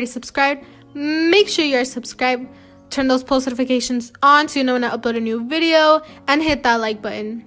Subscribed, make sure you're subscribed, turn those post notifications on so you know when I upload a new video, and hit that like button.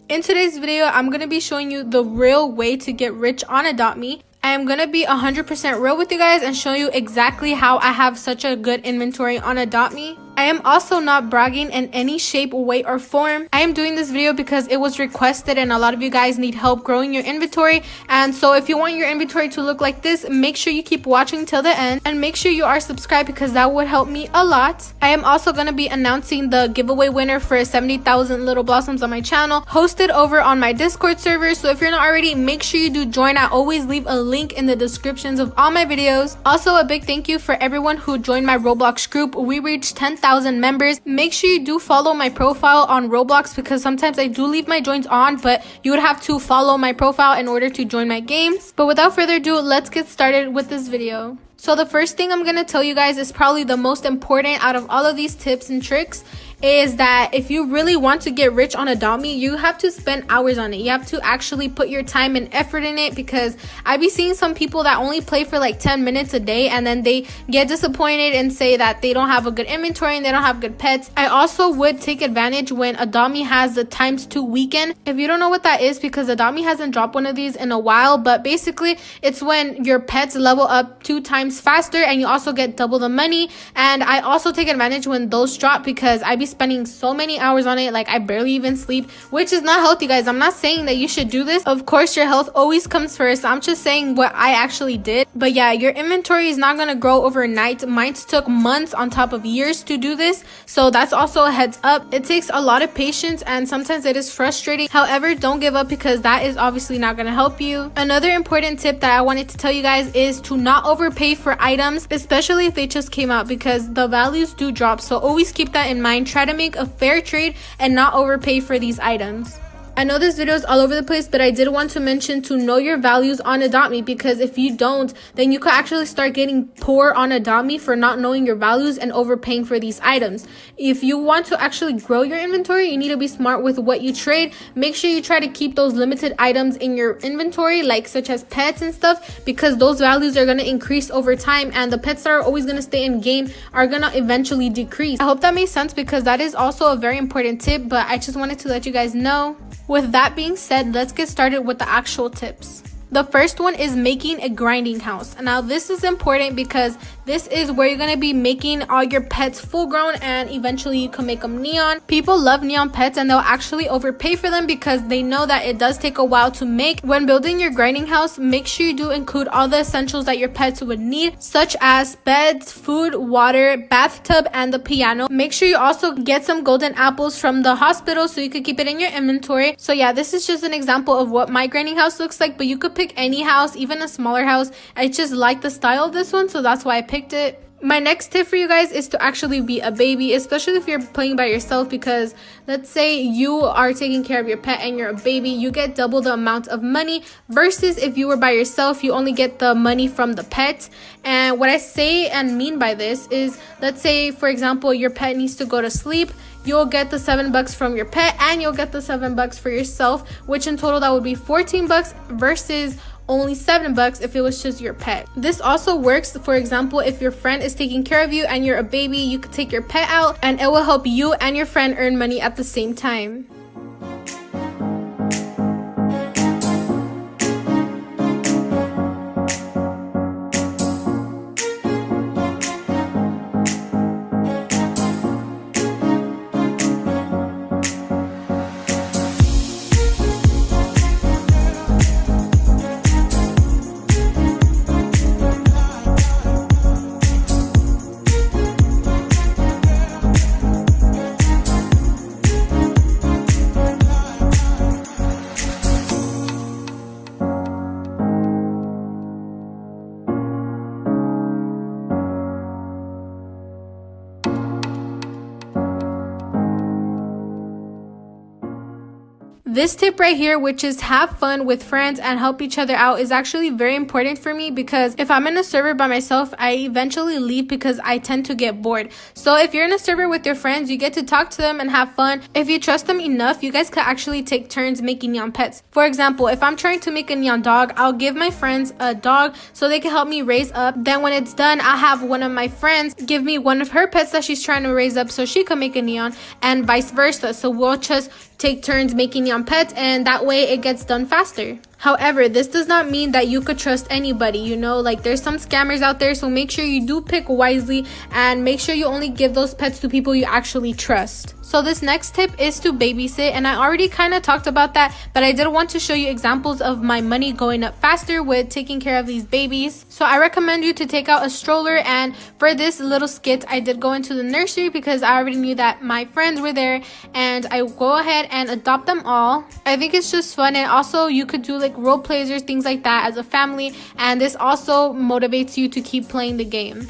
In today's video, I'm going to be showing you the real way to get rich on Adopt Me. I am going to be 100% real with you guys and show you exactly how I have such a good inventory on Adopt Me. I am also not bragging in any shape, way, or form. I am doing this video because it was requested and a lot of you guys need help growing your inventory. And so if you want your inventory to look like this, make sure you keep watching till the end and make sure you are subscribed because that would help me a lot. I am also going to be announcing the giveaway winner for 70,000 little blossoms on my channel, hosted over on my Discord server. So if you're not already, make sure you do join. I always leave a link in the descriptions of all my videos. Also, a big thank you for everyone who joined my Roblox group. We reached 10,000 members. Make sure you do follow my profile on Roblox because sometimes I do leave my joins on, but you would have to follow my profile in order to join my games. But without further ado, let's get started with this video. So the first thing I'm going to tell you guys is probably the most important out of all of these tips and tricks is that if you really want to get rich on Adopt Me, you have to spend hours on it. You have to actually put your time and effort in it because I be seeing some people that only play for like 10 minutes a day and then they get disappointed and say that they don't have a good inventory and they don't have good pets. I also would take advantage when Adopt Me has the ×2 weekend. If you don't know what that is, because Adopt Me hasn't dropped one of these in a while, but basically it's when your pets level up 2 times faster and you also get double the money. And I also take advantage when those drop because I be spending so many hours on it, like I barely even sleep, which is not healthy, guys. I'm not saying that you should do this. Of course, your health always comes first. I'm just saying what I actually did. But yeah, your inventory is not gonna grow overnight. Mine took months on top of years to do this, so that's also a heads up. It takes a lot of patience and sometimes it is frustrating. However, don't give up because that is obviously not gonna help you. Another important tip that I wanted to tell you guys is to not overpay for items, especially if they just came out, because the values do drop. So always keep that in mind. Try to make a fair trade and not overpay for these items. I know this video is all over the place, but I did want to mention to know your values on Adopt Me, because if you don't, then you could actually start getting poor on Adopt Me for not knowing your values and overpaying for these items. If you want to actually grow your inventory, you need to be smart with what you trade. Make sure you try to keep those limited items in your inventory, like such as pets and stuff, because those values are going to increase over time and the pets that are always going to stay in game are going to eventually decrease. I hope that made sense because that is also a very important tip, but I just wanted to let you guys know. With that being said, let's get started with the actual tips. The first one is making a grinding house. Now this is important because this is where you're going to be making all your pets full grown and eventually you can make them neon. People love neon pets and they'll actually overpay for them because they know that it does take a while to make. When building your grinding house, make sure you do include all the essentials that your pets would need, such as beds, food, water, bathtub, and the piano. Make sure you also get some golden apples from the hospital so you could keep it in your inventory. So yeah, this is just an example of what my grinding house looks like, but you could pick any house, even a smaller house. I just like the style of this one, so that's why I picked it. My next tip for you guys is to actually be a baby, especially if you're playing by yourself, because let's say you are taking care of your pet and you're a baby, you get double the amount of money versus if you were by yourself, you only get the money from the pet. And what I say and mean by this is, let's say for example your pet needs to go to sleep, you'll get the $7 from your pet and you'll get the $7 for yourself, which in total that would be $14 versus only $7 if it was just your pet. This also works, for example, if your friend is taking care of you and you're a baby, you could take your pet out and it will help you and your friend earn money at the same time. This tip right here, which is have fun with friends and help each other out, is actually very important for me because if I'm in a server by myself, I eventually leave because I tend to get bored. So if you're in a server with your friends, you get to talk to them and have fun. If you trust them enough, you guys could actually take turns making neon pets. For example, if I'm trying to make a neon dog, I'll give my friends a dog so they can help me raise up. Then when it's done, I'll have one of my friends give me one of her pets that she's trying to raise up so she can make a neon, and vice versa. So we'll just take turns making neon pets, and that way it gets done faster. However, this does not mean that you could trust anybody, you know, like there's some scammers out there, so make sure you do pick wisely and make sure you only give those pets to people you actually trust. So this next tip is to babysit, and I already kind of talked about that, but I did want to show you examples of my money going up faster with taking care of these babies. So I recommend you to take out a stroller, and for this little skit I did go into the nursery because I already knew that my friends were there, and I go ahead and adopt them all. I think it's just fun, and also you could do like role plays or things like that as a family, and this also motivates you to keep playing the game.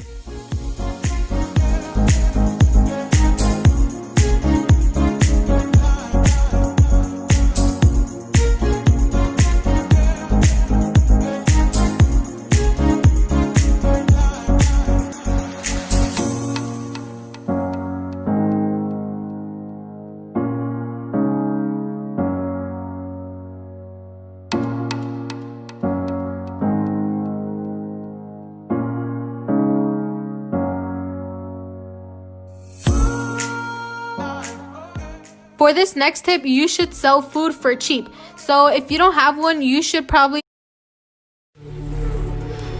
For this next tip, you should sell food for cheap. So if you don't have one, you should probably...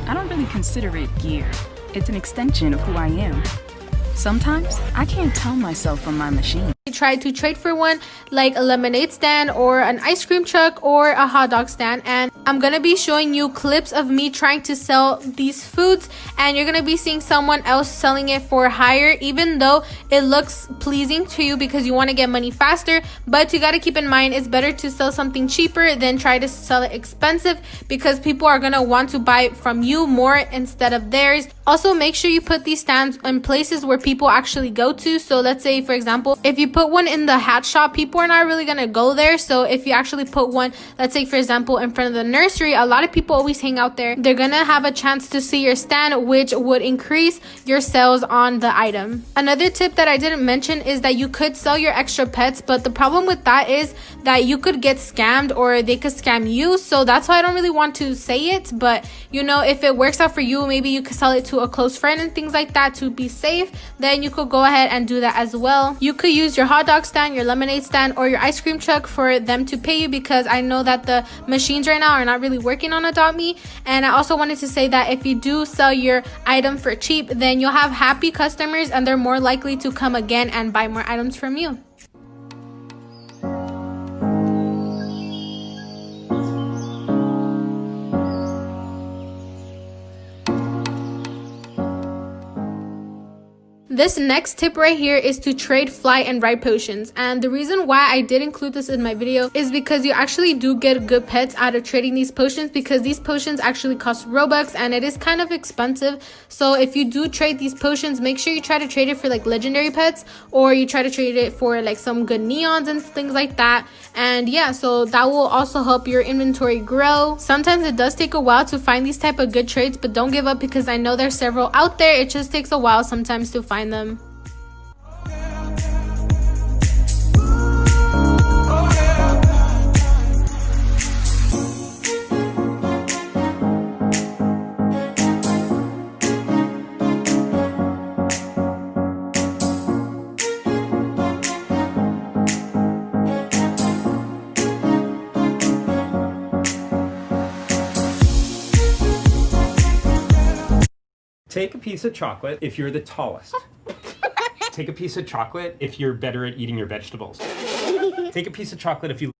I don't really consider it gear. It's an extension of who I am. Sometimes I can't tell myself from my machine. Try to trade for one, like a lemonade stand or an ice cream truck or a hot dog stand, and I'm gonna be showing you clips of me trying to sell these foods, and you're gonna be seeing someone else selling it for higher, even though it looks pleasing to you because you want to get money faster. But you got to keep in mind it's better to sell something cheaper than try to sell it expensive, because people are gonna want to buy it from you more instead of theirs. Also, make sure you put these stands in places where people actually go to. So let's say, for example, if you put one in the hat shop, people are not really gonna go there. So if you actually put one, let's say for example in front of the nursery, a lot of people always hang out there. They're gonna have a chance to see your stand, which would increase your sales on the item. Another tip that I didn't mention is that you could sell your extra pets, but the problem with that is that you could get scammed or they could scam you. So that's why I don't really want to say it, but you know, if it works out for you, maybe you could sell it to a close friend and things like that to be safe, then you could go ahead and do that as well. You could use your hot dog stand, your lemonade stand, or your ice cream truck for them to pay you, because I know that the machines right now are not really working on Adopt Me. And I also wanted to say that if you do sell your item for cheap, then you'll have happy customers and they're more likely to come again and buy more items from you. This next tip right here is to trade fly and ride potions, and the reason why I did include this in my video is because you actually do get good pets out of trading these potions, because these potions actually cost Robux and it is kind of expensive. So if you do trade these potions, make sure you try to trade it for like legendary pets, or you try to trade it for like some good neons and things like that. And yeah, so that will also help your inventory grow. Sometimes it does take a while to find these type of good trades, but don't give up, because I know there's several out there. It just takes a while sometimes to find them. Take a piece of chocolate if you're the tallest. Take a piece of chocolate if you're better at eating your vegetables. Take a piece of chocolate if you...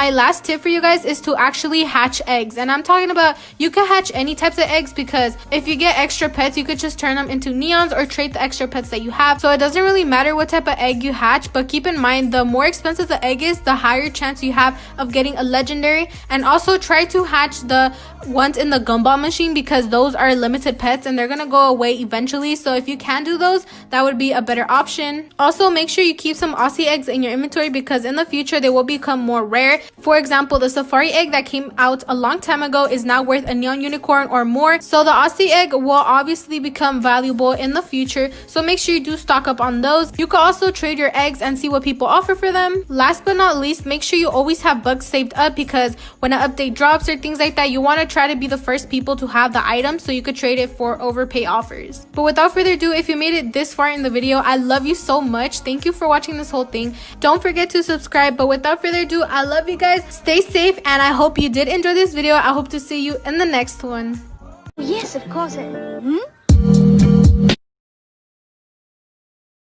my last tip for you guys is to actually hatch eggs. And I'm talking about you can hatch any types of eggs, because if you get extra pets, you could just turn them into neons or trade the extra pets that you have. So it doesn't really matter what type of egg you hatch, but keep in mind the more expensive the egg is, the higher chance you have of getting a legendary. And also try to hatch the ones in the gumball machine, because those are limited pets and they're gonna go away eventually. So if you can do those, that would be a better option. Also, make sure you keep some Aussie eggs in your inventory, because in the future they will become more rare. For example, the safari egg that came out a long time ago is now worth a neon unicorn or more, so the Aussie egg will obviously become valuable in the future. So make sure you do stock up on those. You can also trade your eggs and see what people offer for them. Last but not least, make sure you always have bugs saved up, because when an update drops or things like that, you want to try to be the first people to have the item so you could trade it for overpay offers. But without further ado, if you made it this far in the video, I love you so much. Thank you for watching this whole thing. Don't forget to subscribe. But without further ado, I love you guys. Stay safe, and I hope you did enjoy this video. I hope to see you in the next one. Yes, of course.